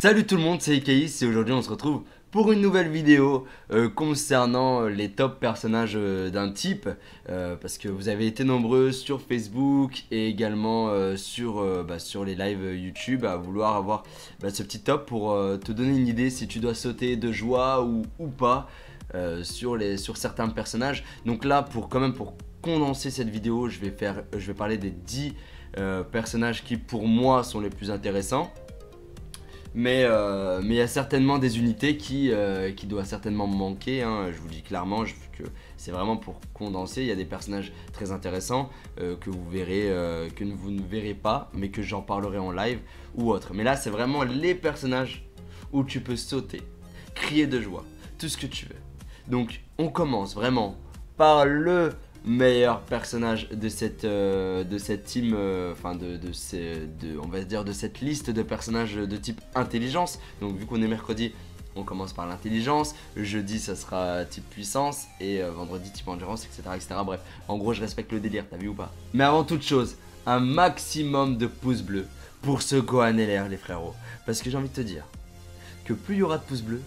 Salut tout le monde, c'est Ikaïs et aujourd'hui on se retrouve pour une nouvelle vidéo concernant les top personnages d'un type parce que vous avez été nombreux sur Facebook et également sur les lives YouTube à vouloir avoir ce petit top pour te donner une idée si tu dois sauter de joie ou pas sur certains personnages. Donc là pour condenser cette vidéo, je vais parler des 10 personnages qui pour moi sont les plus intéressants. Mais il y a certainement des unités qui doivent certainement me manquer, hein, je vous le dis clairement, vu que c'est vraiment pour condenser. Il y a des personnages très intéressants que vous ne verrez pas, mais que j'en parlerai en live ou autre. Mais là, c'est vraiment les personnages où tu peux sauter, crier de joie, tout ce que tu veux. Donc, on commence vraiment par le meilleur personnage de cette team, on va dire de cette liste de personnages de type intelligence. Donc vu qu'on est mercredi, on commence par l'intelligence, jeudi ça sera type puissance et vendredi type endurance, etc. Bref, en gros je respecte le délire, t'as vu ou pas? Mais avant toute chose, un maximum de pouces bleus pour ce Gohan LR les frérots. Parce que j'ai envie de te dire que plus il y aura de pouces bleus,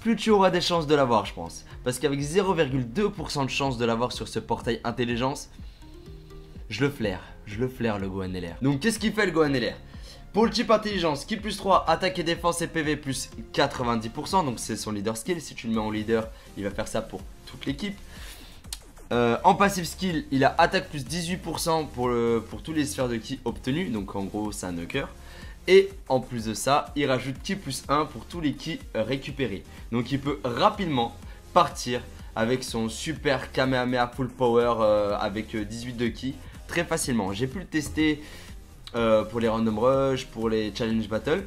plus tu auras des chances de l'avoir, je pense. Parce qu'avec 0,2% de chance de l'avoir sur ce portail intelligence, je le flaire le Gohan LR. Donc qu'est-ce qu'il fait le Gohan LR? Pour le type intelligence, qui plus 3, attaque et défense et PV plus 90%, donc c'est son leader skill. Si tu le mets en leader, il va faire ça pour toute l'équipe. En passive skill, il a attaque plus 18% pour tous les sphères de ki obtenues, donc en gros c'est un knocker. Et en plus de ça, il rajoute ki plus 1 pour tous les ki récupérés. Donc il peut rapidement partir avec son super Kamehameha full power avec 18 de ki très facilement. J'ai pu le tester pour les random rush, pour les challenge battle.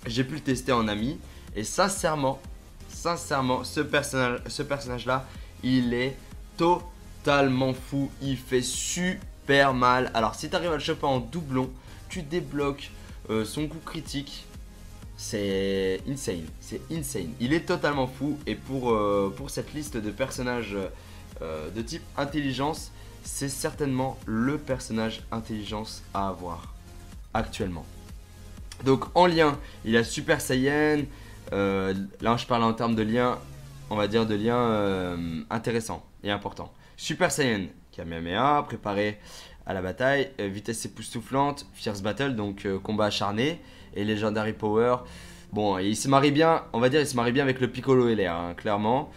J'ai pu le tester en ami. Et sincèrement, ce personnage là, il est totalement fou. Il fait super mal. Alors si tu arrives à le choper en doublon, tu débloques son coup critique. C'est insane, il est totalement fou. Et pour cette liste de personnages de type intelligence, c'est certainement le personnage intelligence à avoir actuellement. Donc en lien, il a Super Saiyan, là je parle en termes de lien, on va dire de lien intéressant et important. Super Saiyan, Kamehameha, préparé à la bataille, vitesse époustouflante, Fierce Battle, donc combat acharné, et Legendary Power. Bon, il se marie bien, on va dire, il se marie bien avec le Piccolo LR, hein, clairement.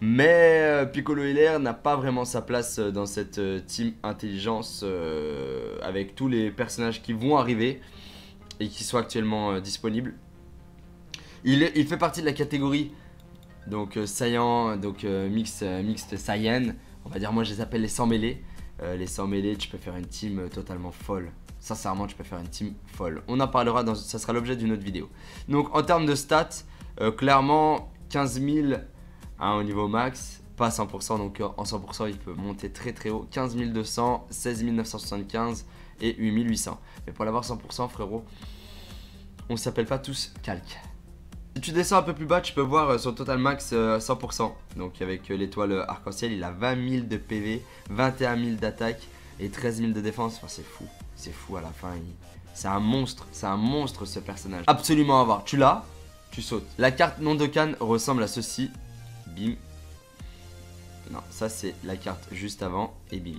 Mais Piccolo LR n'a pas vraiment sa place dans cette team intelligence avec tous les personnages qui vont arriver et qui sont actuellement disponibles. Il fait partie de la catégorie donc Saiyan, donc mixte Saiyan. On va dire, moi je les appelle les 100 mêlés. Les 100 mêlés, tu peux faire une team totalement folle. Sincèrement, tu peux faire une team folle. On en parlera, ça sera l'objet d'une autre vidéo. Donc en termes de stats, clairement 15 000 hein, au niveau max, pas 100%, donc en 100% il peut monter très très haut. 15 200, 16 975 et 8 800. Mais pour l'avoir 100% frérot, on s'appelle pas tous calque. Si tu descends un peu plus bas, tu peux voir son total max 100%. Donc avec l'étoile arc-en-ciel, il a 20 000 de PV, 21 000 d'attaque et 13 000 de défense. Enfin, c'est fou à la fin. C'est un monstre ce personnage. Absolument à avoir. Tu l'as, tu sautes. La carte non Dokkan ressemble à ceci. Bim. Non, ça c'est la carte juste avant et bim.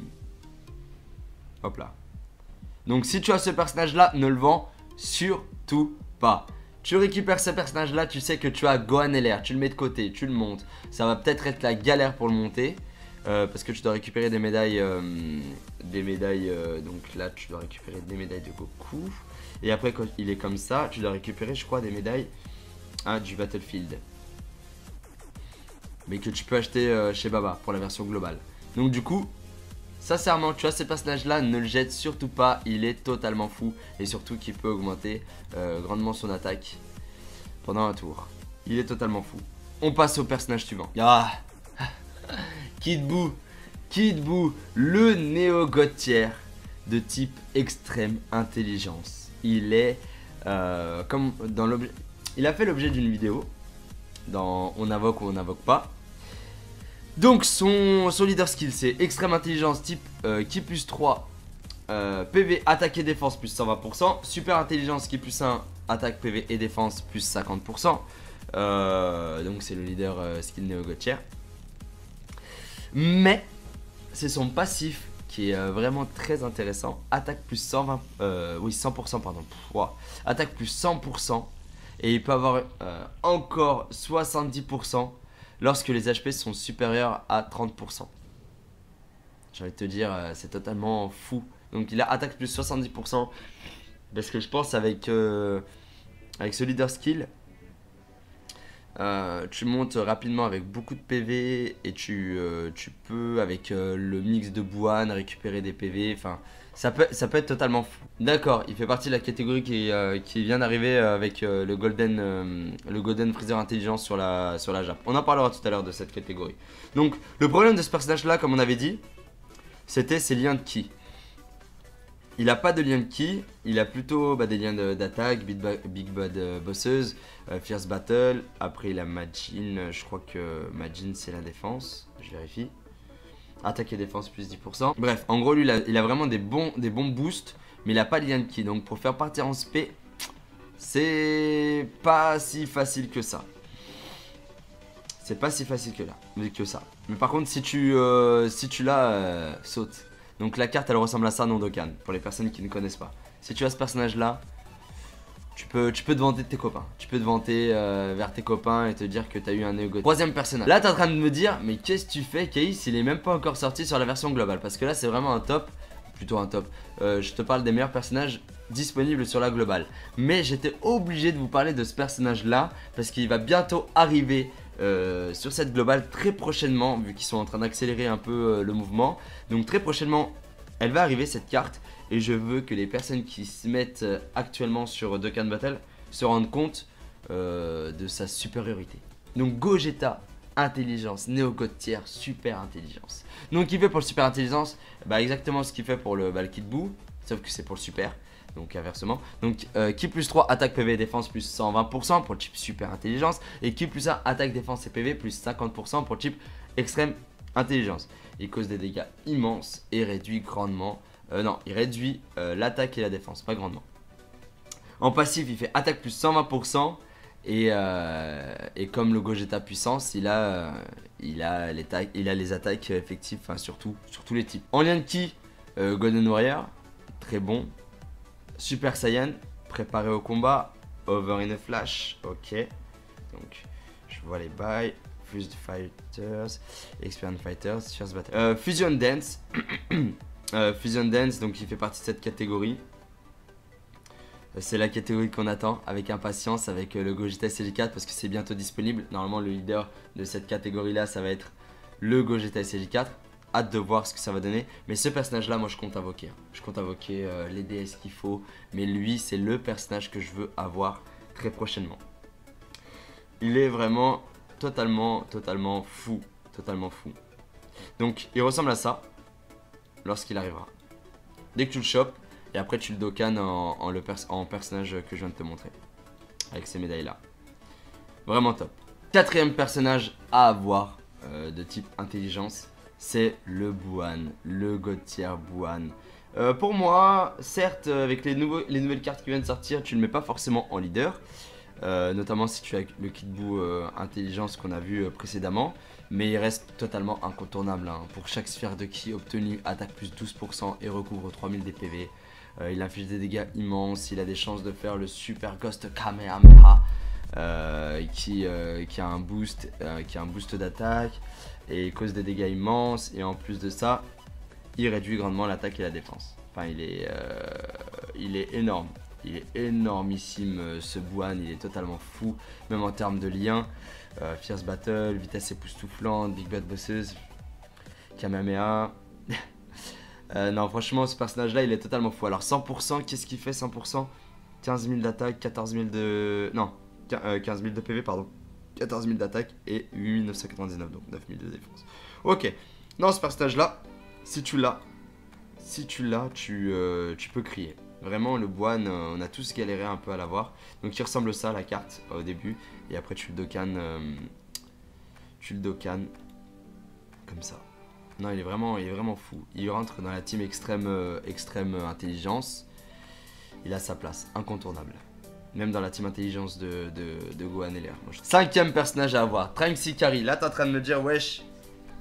Hop là. Donc si tu as ce personnage là, ne le vends surtout pas. Tu récupères ce personnage là, tu sais que tu as Gohan LR, tu le mets de côté, tu le montes. Ça va peut-être être la galère pour le monter parce que tu dois récupérer des médailles. Donc là tu dois récupérer des médailles de Goku. Et après quand il est comme ça, tu dois récupérer je crois des médailles du Battlefield. Mais que tu peux acheter chez Baba pour la version globale. Donc du coup, sincèrement, tu as ce personnage là, ne le jette surtout pas, il est totalement fou. Et surtout qu'il peut augmenter grandement son attaque pendant un tour. Il est totalement fou. On passe au personnage suivant. Ah Kid Buu, le Néo God Tier de type extrême intelligence. Il est comme dans l'objet. Il a fait l'objet d'une vidéo dans On invoque ou on n'invoque pas. Donc son leader skill c'est extrême intelligence type ki plus 3 PV, attaque et défense plus 120%. Super intelligence qui est plus 1, attaque, PV et défense plus 50%. Donc c'est le leader skill Néo God Tier. Mais c'est son passif qui est vraiment très intéressant. Attaque plus 120, oui 100% pardon. Wow. Attaque plus 100%. Et il peut avoir encore 70% lorsque les HP sont supérieurs à 30%. J'ai envie de te dire, c'est totalement fou. Donc il a attaque plus 70%. Parce que je pense avec ce leader skill, tu montes rapidement avec beaucoup de PV. Et tu peux avec le mix de Buan récupérer des PV. Enfin, ça peut être totalement fou. D'accord, il fait partie de la catégorie qui vient d'arriver avec le Golden Freezer Intelligence sur la Jap. On en parlera tout à l'heure de cette catégorie. Donc le problème de ce personnage là, comme on avait dit, c'était ses liens de ki. Il a pas de lien de ki, il a plutôt des liens d'attaque, Big Bad Bosseuse, Fierce Battle. Après il a Majin, je crois que Majin c'est la défense, je vérifie. Attaque et défense plus 10%. Bref, en gros lui il a vraiment des bons boosts, mais il a pas de lien de ki. Donc pour faire partir en spé, c'est pas si facile que ça. C'est pas si facile que ça. Mais par contre si tu l'as, saute. Donc la carte elle ressemble à ça non Dokkan, pour les personnes qui ne connaissent pas. Si tu as ce personnage là, tu peux te vanter de tes copains. Tu peux te vanter vers tes copains et te dire que tu as eu un Néo God. Troisième personnage. Là tu es en train de me dire, mais qu'est-ce que tu fais Kais, il est même pas encore sorti sur la version globale. Parce que là c'est vraiment un top, plutôt un top. Je te parle des meilleurs personnages disponibles sur la globale. Mais j'étais obligé de vous parler de ce personnage là, parce qu'il va bientôt arriver sur cette globale très prochainement, vu qu'ils sont en train d'accélérer un peu le mouvement. Donc très prochainement elle va arriver cette carte, et je veux que les personnes qui se mettent actuellement sur Dokkan Battle se rendent compte de sa supériorité. Donc Gogeta intelligence, Néo God Tier, super intelligence. Donc il fait pour le super intelligence exactement ce qu'il fait pour le Kid Buu, sauf que c'est pour le super. Donc inversement. Donc Ki plus 3 attaque PV défense plus 120% pour le chip super intelligence. Et Ki plus 1 attaque défense et PV plus 50% pour le chip extrême intelligence. Il cause des dégâts immenses et réduit grandement. Non, il réduit l'attaque et la défense, pas grandement. En passif, il fait attaque plus 120%. Et comme le Gogeta puissance, il a les attaques effectives, enfin sur tous les types. En lien de Ki, Golden Warrior, très bon. Super Saiyan, préparé au combat, Over in a Flash, ok. Donc, je vois les bails. Fused Fighters, Experience Fighters, Fierce Battle. Fusion Dance. Fusion Dance, donc il fait partie de cette catégorie. C'est la catégorie qu'on attend avec impatience, avec le Gogeta SLJ4, parce que c'est bientôt disponible. Normalement, le leader de cette catégorie-là, ça va être le Gogeta SLJ4. Hâte de voir ce que ça va donner. Mais ce personnage là moi je compte invoquer. Je compte invoquer les DS qu'il faut. Mais lui c'est le personnage que je veux avoir très prochainement. Il est vraiment totalement fou. Totalement fou. Donc il ressemble à ça lorsqu'il arrivera. Dès que tu le chopes, et après tu le Dokkan en personnage que je viens de te montrer. Avec ces médailles là. Vraiment top. Quatrième personnage à avoir de type intelligence, c'est le Buan, le God Tier Buan. Pour moi, certes, avec les nouvelles cartes qui viennent de sortir, tu ne le mets pas forcément en leader. Notamment si tu as le Kid Buu intelligence qu'on a vu précédemment. Mais il reste totalement incontournable. Hein. Pour chaque sphère de Ki obtenue, attaque plus 12% et recouvre 3000 DPV. Il inflige des dégâts immenses, il a des chances de faire le Super Ghost Kamehameha. Qui a un boost d'attaque et il cause des dégâts immenses, et en plus de ça il réduit grandement l'attaque et la défense. Enfin il est énorme, il est énormissime ce Buan, il est totalement fou même en termes de liens. Fierce Battle, vitesse époustouflante, Big Bad Bosseuse, Kamehameha. Non franchement ce personnage là il est totalement fou. Alors 100%, qu'est-ce qu'il fait 100%? 15 000 d'attaque, 14 000 de... Non, 15 000 de PV, pardon. 14 000 d'attaque et 8 999, donc 9 000 de défense. Ok, non, ce personnage-là, si tu l'as, tu peux crier. Vraiment, le Buan, on a tous galéré un peu à l'avoir. Donc, il ressemble à ça, la carte, au début. Et après, tu le Dokkan comme ça. Non, il est vraiment fou. Il rentre dans la team extrême intelligence. Il a sa place, incontournable. Même dans la team intelligence de Gohan et Lair. Cinquième personnage à avoir, Trunks Ikari. Là, t'es en train de me dire, wesh,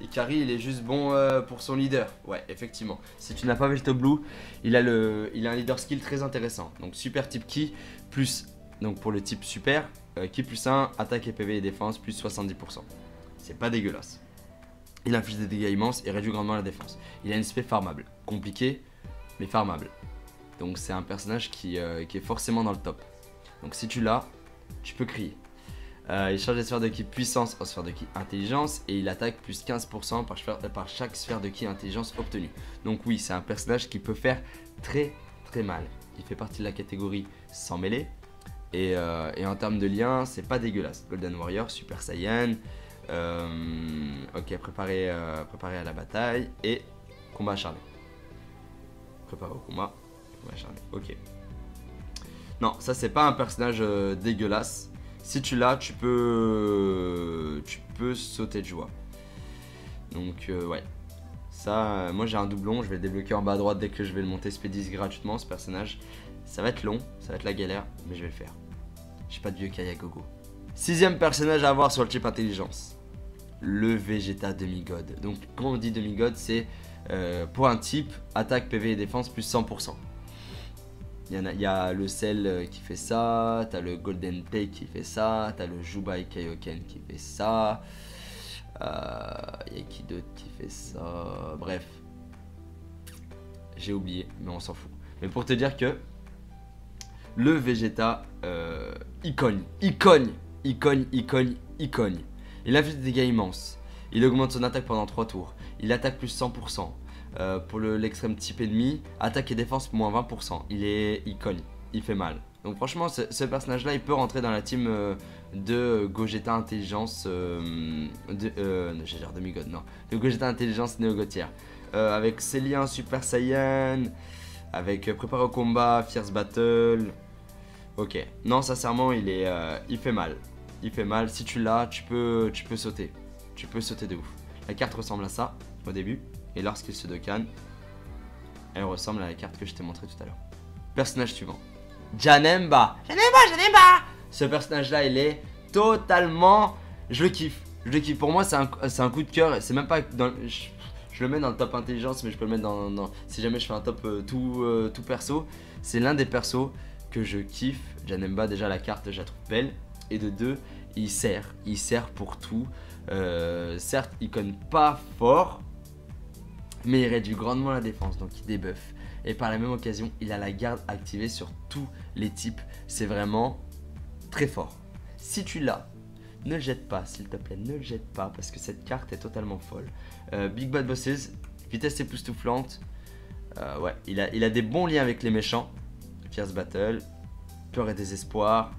Ikari, il est juste bon pour son leader. Ouais, effectivement. Si tu n'as pas vu le top blue, il a un leader skill très intéressant. Donc, super type ki, plus, donc pour le type super, ki plus 1, attaque et PV et défense, plus 70%. C'est pas dégueulasse. Il inflige des dégâts immenses et réduit grandement la défense. Il a une spé farmable. Compliqué, mais farmable. Donc c'est un personnage qui est forcément dans le top. Donc si tu l'as, tu peux crier. Il change des sphères de ki puissance en sphère de ki intelligence. Et il attaque plus 15% par chaque sphère de ki intelligence obtenue. Donc oui, c'est un personnage qui peut faire très mal. Il fait partie de la catégorie sans mêlée. Et en termes de liens, c'est pas dégueulasse. Golden Warrior, Super Saiyan... ok, préparé à la bataille et combat acharné. Préparé au combat acharné. Ok. Non, ça c'est pas un personnage dégueulasse. Si tu l'as, tu peux sauter de joie. Donc ouais. Ça, moi j'ai un doublon, je vais le débloquer en bas à droite dès que je vais le monter SP10 gratuitement ce personnage. Ça va être long, ça va être la galère, mais je vais le faire. J'ai pas de vieux Kaya Gogo. Sixième personnage à avoir sur le type intelligence, le Vegeta Demigod. Donc quand on dit Demigod, c'est pour un type attaque, PV et défense plus 100%. Il y a le Cell qui fait ça, t'as le Golden Tay qui fait ça, t'as le Jubai Kaioken qui fait ça, il y a qui d'autre qui fait ça, bref. J'ai oublié, mais on s'en fout. Mais pour te dire que le Vegeta, il cogne. Il inflige des dégâts immenses. Il augmente son attaque pendant 3 tours. Il attaque plus 100%. Pour l'extrême type ennemi, attaque et défense moins 20%. Il cogne. Il fait mal. Donc franchement, ce personnage-là, il peut rentrer dans la team de Gogeta Intelligence... j'ai dire Demigod, non. De Gogeta Intelligence Neo Gotier. Avec ses liens Super Saiyan, avec Préparé au combat, Fierce Battle... Ok, non sincèrement il fait mal. Il fait mal, si tu l'as, tu peux sauter. Tu peux sauter de ouf. La carte ressemble à ça au début. Et lorsqu'il se dokkan, elle ressemble à la carte que je t'ai montrée tout à l'heure. Personnage suivant, Janemba. Ce personnage là il est totalement... Je le kiffe. Pour moi c'est un coup de cœur. C'est même pas dans... Je le mets dans le top intelligence, mais je peux le mettre dans... Si jamais je fais un top tout perso. C'est l'un des persos que je kiffe. Janemba, déjà la carte je la trouve belle, et de deux il sert pour tout. Certes il cogne pas fort, mais il réduit grandement la défense, donc il débuffe, et par la même occasion il a la garde activée sur tous les types. C'est vraiment très fort. Si tu l'as, ne le jette pas s'il te plaît, ne le jette pas parce que cette carte est totalement folle. Big Bad Bosses, vitesse époustouflante. Ouais, il a des bons liens avec les méchants. Fierce Battle, Peur et Désespoir,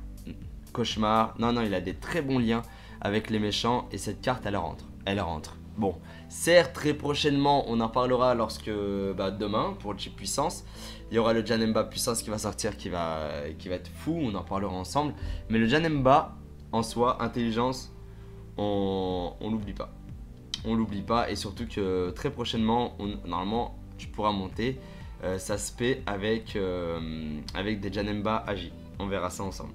Cauchemar. Non, il a des très bons liens avec les méchants et cette carte, elle rentre. Bon, certes, très prochainement, on en parlera lorsque, demain, pour le chip puissance, il y aura le Janemba puissance qui va sortir, qui va être fou, on en parlera ensemble. Mais le Janemba, en soi, intelligence, on l'oublie pas. On l'oublie pas, et surtout que très prochainement, normalement, tu pourras monter. Ça se fait avec des Janemba Agi. On verra ça ensemble.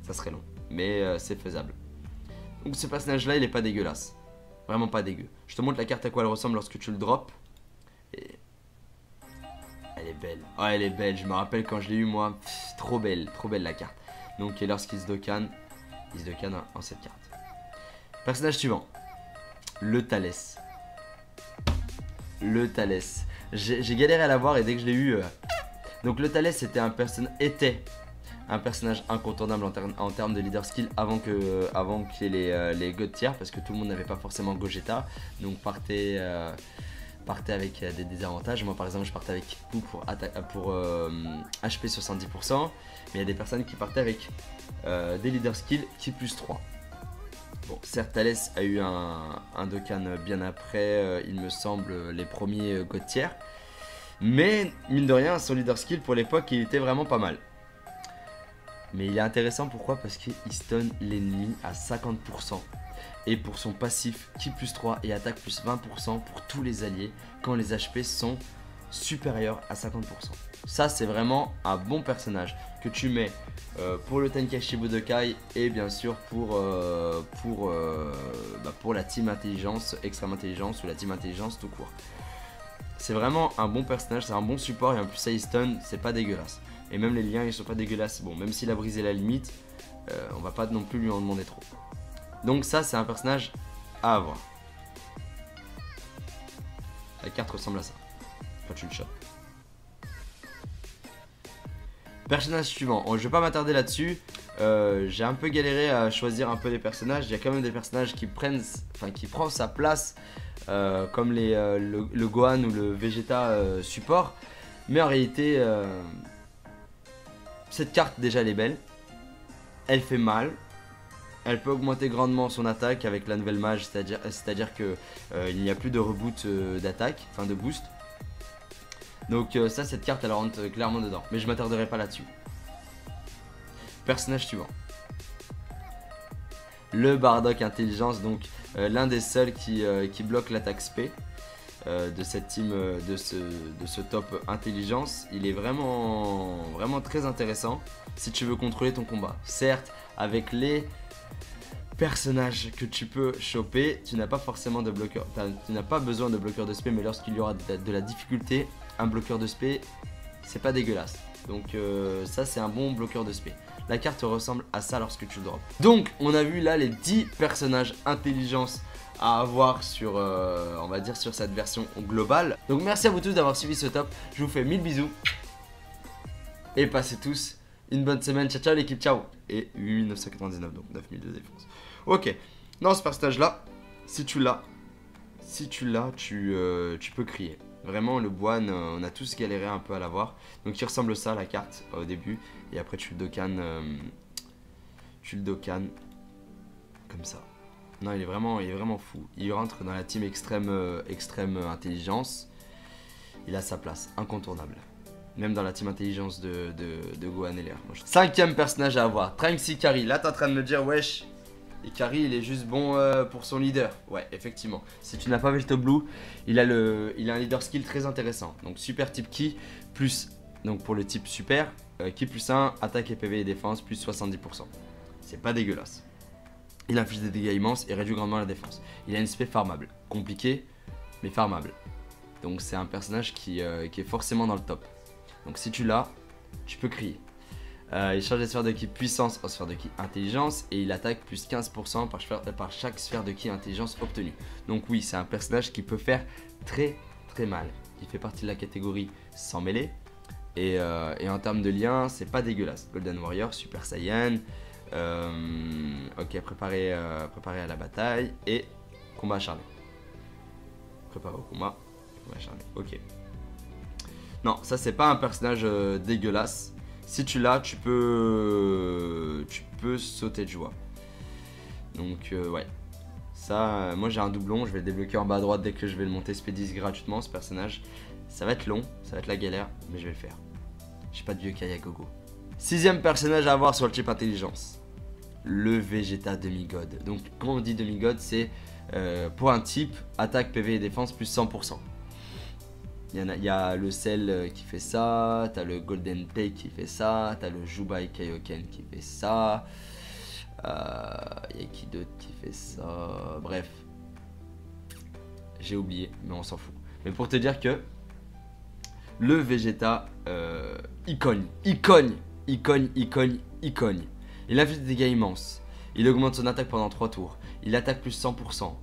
Ça serait long, mais c'est faisable. Donc ce personnage là il est pas dégueulasse. Vraiment pas dégueu. Je te montre la carte à quoi elle ressemble lorsque tu le drops. Et... elle est belle. Oh elle est belle, je me rappelle quand je l'ai eu moi. Pff, trop belle la carte. Donc lorsqu'il se dokkan, il se dokkan en cette carte. Personnage suivant, le Thalès. J'ai galéré à l'avoir et dès que je l'ai eu... Donc le Thalès était un personnage incontournable en termes de leader skill avant qu'il y ait les God tiers, parce que tout le monde n'avait pas forcément Gogeta. Donc partait avec des désavantages. Moi par exemple je partais avec Kiku pour HP 70%. Mais il y a des personnes qui partaient avec des leader skill qui plus 3. Bon, certes, Thalès a eu un dokkan bien après, il me semble, les premiers God tiers. Mais, mine de rien, son leader skill pour l'époque, il était vraiment pas mal. Mais il est intéressant pourquoi? Parce qu'il stun l'ennemi à 50%. Et pour son passif ki plus 3 et attaque plus 20% pour tous les alliés quand les HP sont supérieurs à 50%. Ça c'est vraiment un bon personnage que tu mets pour le Tenkaichi Budokai et bien sûr pour la team intelligence, extrême intelligence ou la team intelligence tout court. C'est vraiment un bon personnage, c'est un bon support et en plus ça il stun, c'est pas dégueulasse. Et même les liens ils sont pas dégueulasses. Bon, même s'il a brisé la limite, on va pas non plus lui en demander trop. Donc ça c'est un personnage à avoir. La carte ressemble à ça quand tu le chopes. Personnage suivant, je vais pas m'attarder là-dessus. J'ai un peu galéré à choisir un peu les personnages. Il y a quand même des personnages qui prennent sa place, comme le Gohan ou le Vegeta support. Mais en réalité, cette carte déjà elle est belle. Elle fait mal. Elle peut augmenter grandement son attaque avec la nouvelle mage, c'est-à-dire que il n'y a plus de reboot d'attaque, enfin de boost. Donc ça, cette carte elle rentre clairement dedans, mais je m'attarderai pas là-dessus. Personnage suivant. Le Bardock Intelligence, donc l'un des seuls qui bloque l'attaque spé de cette team, de ce top Intelligence. Il est vraiment très intéressant si tu veux contrôler ton combat. Certes, avec les personnages que tu peux choper, tu n'as pas forcément de bloqueur, tu n'as pas besoin de bloqueur de spé, mais lorsqu'il y aura de la difficulté, un bloqueur de spé, c'est pas dégueulasse. Donc ça c'est un bon bloqueur de spé. La carte ressemble à ça lorsque tu le drops. Donc on a vu là les 10 personnages intelligence à avoir sur, on va dire sur cette version globale. Donc merci à vous tous d'avoir suivi ce top. Je vous fais 1000 bisous. Et passez tous une bonne semaine. Ciao ciao l'équipe, ciao. Et 8999, donc 9000 de défense. Ok, non ce personnage là, si tu l'as, tu peux crier. Vraiment le Boan, on a tous galéré un peu à l'avoir. Donc il ressemble à ça la carte au début. Et après tu le docanes comme ça. Non il est vraiment fou. Il rentre dans la team extrême intelligence. Il a sa place, incontournable. Même dans la team intelligence de Gohan et Lair. Cinquième personnage à avoir, Trunks Ikari. Là t'es en train de me dire wesh, Ikari il est juste bon pour son leader. Ouais effectivement, si tu n'as pas vu le top blue, il a un leader skill très intéressant. Donc super type ki, plus, donc pour le type super, ki plus 1, attaque et PV et défense, plus 70%. C'est pas dégueulasse. Il inflige des dégâts immenses et réduit grandement la défense. Il a une spé farmable, compliqué mais farmable. Donc c'est un personnage qui est forcément dans le top. Donc si tu l'as, tu peux crier. Il change les sphères de ki puissance en sphère de ki intelligence et il attaque plus 15% par chaque sphère de ki intelligence obtenue. Donc oui, c'est un personnage qui peut faire très mal. Il fait partie de la catégorie sans mêlée et en termes de liens, c'est pas dégueulasse. Golden Warrior, Super Saiyan, ok, préparé à la bataille et combat acharné. Préparé au combat acharné, ok. Non, ça c'est pas un personnage dégueulasse. Si tu l'as, tu peux sauter de joie. Donc ouais. Ça, moi j'ai un doublon, je vais le débloquer en bas à droite dès que je vais le monter SP10 gratuitement ce personnage. Ça va être long, ça va être la galère, mais je vais le faire. J'ai pas de vieux Kaya Gogo. Sixième personnage à avoir sur le type intelligence. Le Vegeta Demigod. Donc quand on dit Demigod, c'est pour un type, attaque, PV et défense plus 100%. Il y a le Cell qui fait ça, t'as le Golden Pay qui fait ça, t'as le Jubai Kaioken qui fait ça, il y a qui d'autre qui fait ça, bref. J'ai oublié, mais on s'en fout. Mais pour te dire que le Vegeta, il cogne. Il inflige des dégâts immenses. Il augmente son attaque pendant 3 tours. Il attaque plus 100%.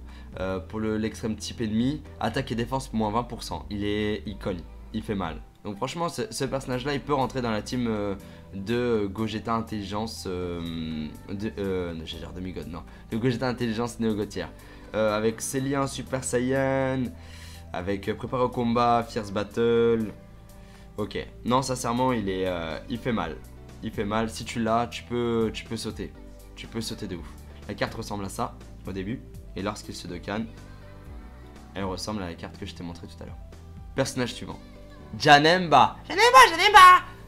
Pour l'extrême type ennemi, attaque et défense moins 20%. Il cogne, il fait mal. Donc franchement ce personnage là il peut rentrer dans la team de Gogeta Intelligence j'ai dire Demigod, non, de Gogeta Intelligence Néo-Gotière, avec ses liens Super Saiyan, avec préparé au combat, Fierce Battle. Ok, non sincèrement il fait mal. Il fait mal, si tu l'as tu peux sauter. Tu peux sauter de ouf. La carte ressemble à ça au début. Et lorsqu'il se docane, elle ressemble à la carte que je t'ai montré tout à l'heure. Personnage suivant. Janemba.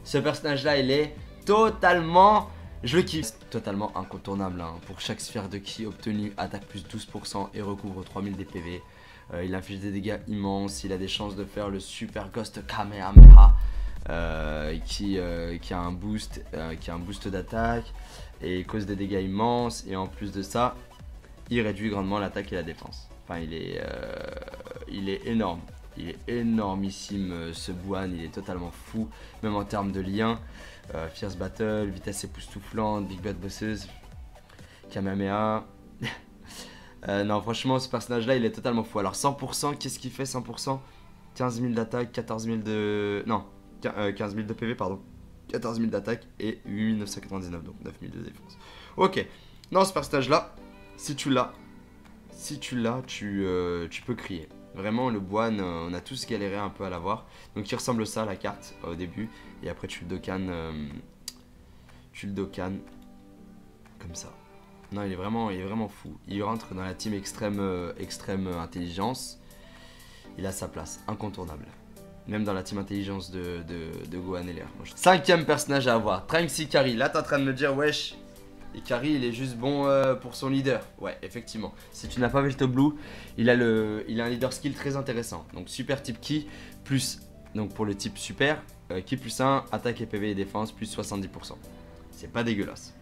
Ce personnage là il est totalement Je le kiffe. Totalement incontournable, hein. Pour chaque sphère de ki obtenue, attaque plus 12% et recouvre 3000 DPV. Il inflige des dégâts immenses, il a des chances de faire le super Ghost Kamehameha qui a un boost d'attaque et il cause des dégâts immenses, et en plus de ça il réduit grandement l'attaque et la défense. Enfin il est énorme, il est énormissime ce Buan, il est totalement fou même en termes de liens. Fierce Battle, vitesse époustouflante, Big Bad Bosses, Kamehameha. Non franchement ce personnage là il est totalement fou. Alors 100%, qu'est-ce qu'il fait 100%? 15 000 d'attaque, 14 000 de... Non, 15 000 de PV pardon. 14 000 d'attaque et 8 999, donc 9 000 de défense. Ok, non ce personnage là, si tu l'as, tu peux crier. Vraiment le Buan, on a tous galéré un peu à l'avoir. Donc il ressemble à ça la carte au début. Et après tu le docanes comme ça. Non il est vraiment fou. Il rentre dans la team extrême intelligence. Il a sa place, incontournable. Même dans la team intelligence de Gohan et Lair. Cinquième personnage à avoir, Trunks Ikari. Là t'es en train de me dire wesh, Ikari il est juste bon pour son leader. Ouais effectivement, si tu n'as pas vu le top blue, il a un leader skill très intéressant. Donc super type ki, plus, donc pour le type super, ki plus 1, attaque et PV et défense plus 70%. C'est pas dégueulasse.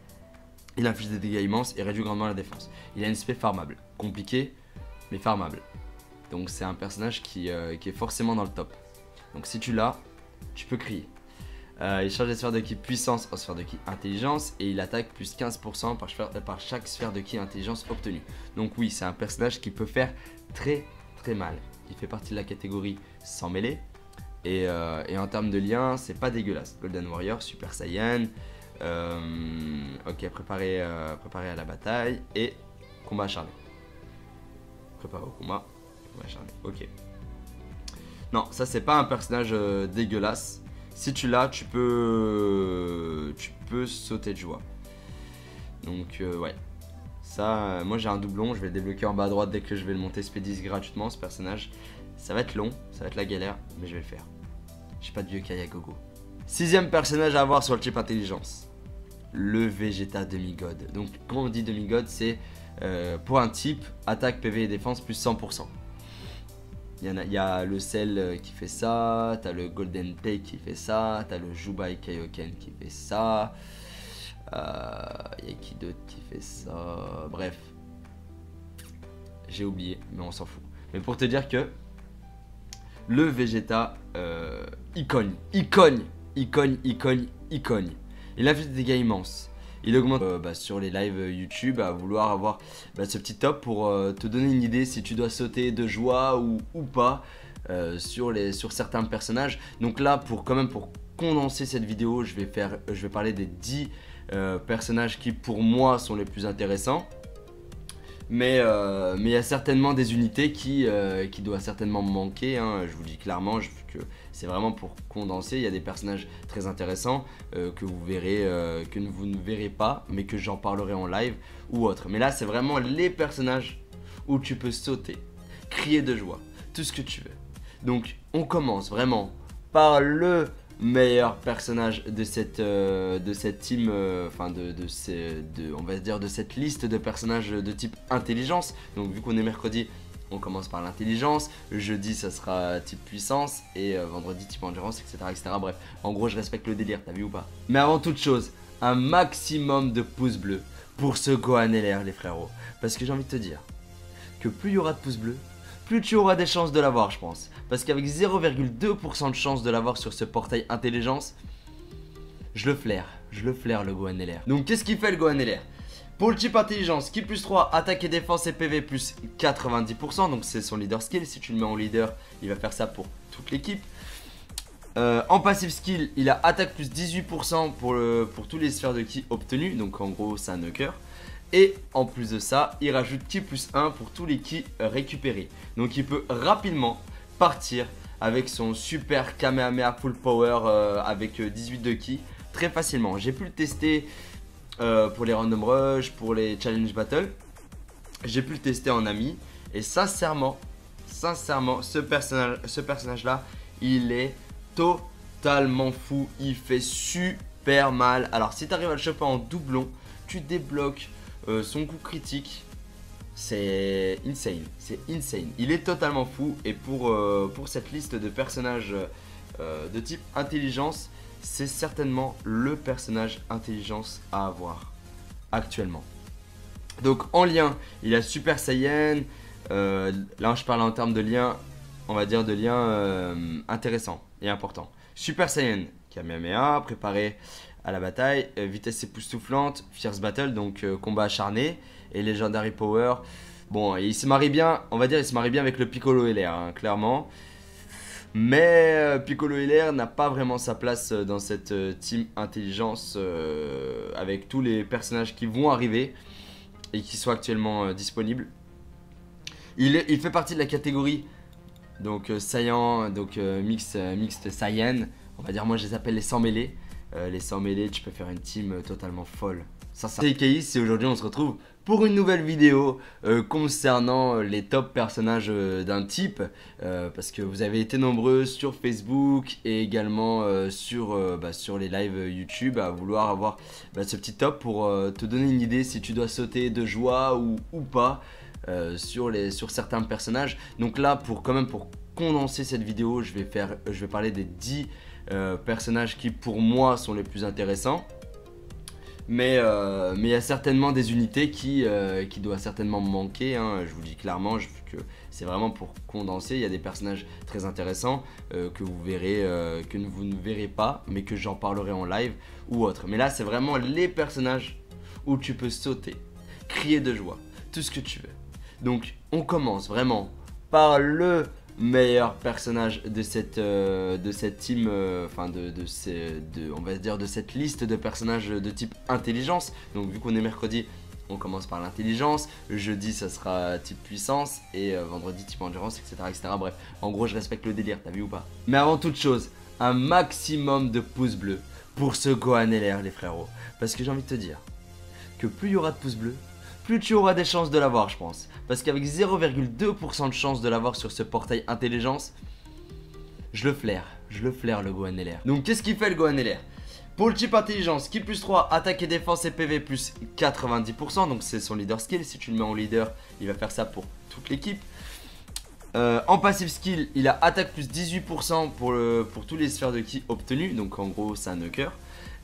Il inflige des dégâts immenses et réduit grandement la défense. Il a une spé farmable, compliqué mais farmable. Donc c'est un personnage qui est forcément dans le top. Donc si tu l'as, tu peux crier. Il change les sphères de ki puissance en sphère de ki intelligence et il attaque plus 15% par chaque sphère de ki intelligence obtenue. Donc oui, c'est un personnage qui peut faire très mal. Il fait partie de la catégorie sans mêlée. Et en termes de liens, c'est pas dégueulasse. Golden Warrior, Super Saiyan, ok, préparé à la bataille et combat acharné. Préparé au combat, acharné, ok. Non, ça c'est pas un personnage dégueulasse. Si tu l'as, tu peux sauter de joie. Donc ouais. Ça, moi j'ai un doublon, je vais le débloquer en bas à droite dès que je vais le monter Spédis gratuitement ce personnage. Ça va être long, ça va être la galère, mais je vais le faire. J'ai pas de vieux Kaya Gogo. Sixième personnage à avoir sur le type intelligence. Le Vegeta Demigod. Donc quand on dit Demigod, c'est pour un type, attaque, PV et défense plus 100%. Il y a le Cell qui fait ça, t'as le Golden Pay qui fait ça, t'as le Jubai Kaioken qui fait ça, il y a qui d'autre qui fait ça, bref. J'ai oublié, mais on s'en fout. Mais pour te dire que le Vegeta, icône. Il a fait des dégâts immenses. Il augmente sur les lives YouTube à vouloir avoir ce petit top pour te donner une idée si tu dois sauter de joie ou pas sur certains personnages. Donc là pour condenser cette vidéo, je vais parler des 10 personnages qui pour moi sont les plus intéressants. Mais il y a certainement des unités qui doivent certainement me manquer, hein, je vous le dis clairement, vu que c'est vraiment pour condenser. Il y a des personnages très intéressants que vous ne verrez pas, mais que j'en parlerai en live ou autre. Mais là, c'est vraiment les personnages où tu peux sauter, crier de joie, tout ce que tu veux. Donc, on commence vraiment par le meilleur personnage de cette team, enfin on va se dire de cette liste de personnages de type intelligence. Donc vu qu'on est mercredi, on commence par l'intelligence, jeudi ça sera type puissance et vendredi type endurance, etc. Bref, en gros je respecte le délire, t'as vu ou pas? Mais avant toute chose, un maximum de pouces bleus pour ce Gohan LR les frérots. Parce que j'ai envie de te dire que plus il y aura de pouces bleus, plus tu auras des chances de l'avoir, je pense. Parce qu'avec 0,2% de chance de l'avoir sur ce portail intelligence, je le flaire le Gohan LR. Donc qu'est-ce qu'il fait le Gohan LR? Pour le type intelligence, ki plus 3, attaque et défense et PV plus 90%, donc c'est son leader skill. Si tu le mets en leader, il va faire ça pour toute l'équipe. En passive skill, il a attaque plus 18% pour tous les sphères de ki obtenues, donc en gros c'est un knocker. Et en plus de ça, il rajoute ki plus 1 pour tous les ki récupérés. Donc il peut rapidement partir avec son super Kamehameha full power avec 18 de ki très facilement. J'ai pu le tester pour les random rush, pour les challenge battle. J'ai pu le tester en ami. Et sincèrement, ce personnage là, il est totalement fou. Il fait super super mal. Alors si tu arrives à le choper en doublon, tu débloques son coup critique. C'est insane, c'est insane. Il est totalement fou et pour cette liste de personnages de type intelligence, c'est certainement le personnage intelligence à avoir actuellement. Donc en lien, il a Super Saiyan. Là je parle en termes de lien, on va dire de lien intéressant et important. Super Saiyan, Kamehameha, préparé à la bataille, vitesse époustouflante, Fierce Battle, donc combat acharné, et Legendary Power. Bon, il se marie bien, on va dire, il se marie bien avec le Piccolo LR, hein, clairement. Mais Piccolo LR n'a pas vraiment sa place dans cette team intelligence avec tous les personnages qui vont arriver et qui sont actuellement disponibles. Il fait partie de la catégorie donc Saiyan, donc mixte Saiyan. On va dire, moi je les appelle les 100 mêlés. Les 100 mêlés, tu peux faire une team totalement folle. C'est Keis et aujourd'hui on se retrouve pour une nouvelle vidéo concernant les top personnages d'un type parce que vous avez été nombreux sur Facebook et également sur les lives YouTube à vouloir avoir ce petit top pour te donner une idée si tu dois sauter de joie ou pas sur certains personnages. Donc là pour condenser cette vidéo, je vais parler des 10 personnages qui pour moi sont les plus intéressants. Mais il y a certainement des unités qui doivent certainement me manquer, hein, je vous le dis clairement, que c'est vraiment pour condenser. Il y a des personnages très intéressants que vous verrez, que vous ne verrez pas, mais que j'en parlerai en live ou autre. Mais là, c'est vraiment les personnages où tu peux sauter, crier de joie, tout ce que tu veux. Donc, on commence vraiment par le meilleur personnage de cette team, on va dire de cette liste de personnages de type intelligence. Donc vu qu'on est mercredi, on commence par l'intelligence, jeudi ça sera type puissance et vendredi type endurance, etc. Bref, en gros je respecte le délire, t'as vu ou pas? Mais avant toute chose, un maximum de pouces bleus pour ce Gohan LR les frérots. Parce que j'ai envie de te dire que plus il y aura de pouces bleus, plus tu auras des chances de l'avoir, je pense. Parce qu'avec 0,2% de chance de l'avoir sur ce portail intelligence, je le flaire le Gohan LR. Donc qu'est-ce qu'il fait le Gohan LR? Pour le type intelligence, qui plus 3, attaque et défense et PV plus 90%, donc c'est son leader skill. Si tu le mets en leader, il va faire ça pour toute l'équipe. En passive skill, il a attaque plus 18% pour tous les sphères de ki obtenues, donc en gros c'est un knocker.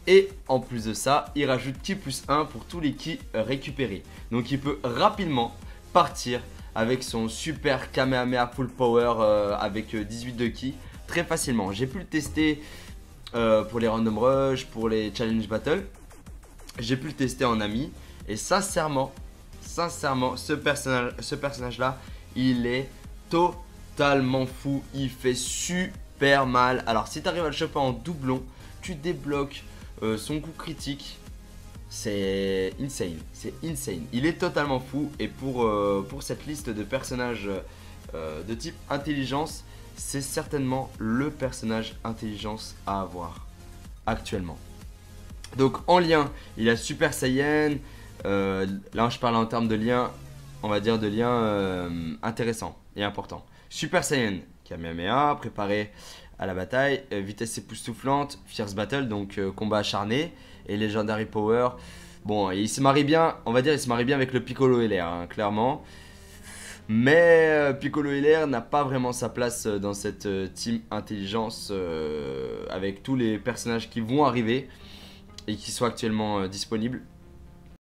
Et en plus de ça, il rajoute ki plus 1 pour tous les ki récupérés. Donc il peut rapidement partir avec son super Kamehameha full power avec 18 de ki très facilement. J'ai pu le tester pour les random rush, pour les challenge battle. J'ai pu le tester en ami. Et sincèrement, ce personnage là, il est totalement fou. Il fait super mal. Alors si tu arrives à le choper en doublon, tu débloques son coup critique. C'est insane, c'est insane. Il est totalement fou et pour cette liste de personnages de type intelligence, c'est certainement le personnage intelligence à avoir actuellement. Donc en lien, il a Super Saiyan. Là je parle en termes de lien, on va dire de lien intéressant et important. Super Saiyan, Kamehameha, préparé à la bataille, vitesse époustouflante, Fierce Battle, donc combat acharné, et Legendary Power. Bon, il se marie bien, on va dire, il se marie bien avec le Piccolo LR, hein, clairement. Mais Piccolo LR n'a pas vraiment sa place dans cette team intelligence avec tous les personnages qui vont arriver et qui sont actuellement disponibles.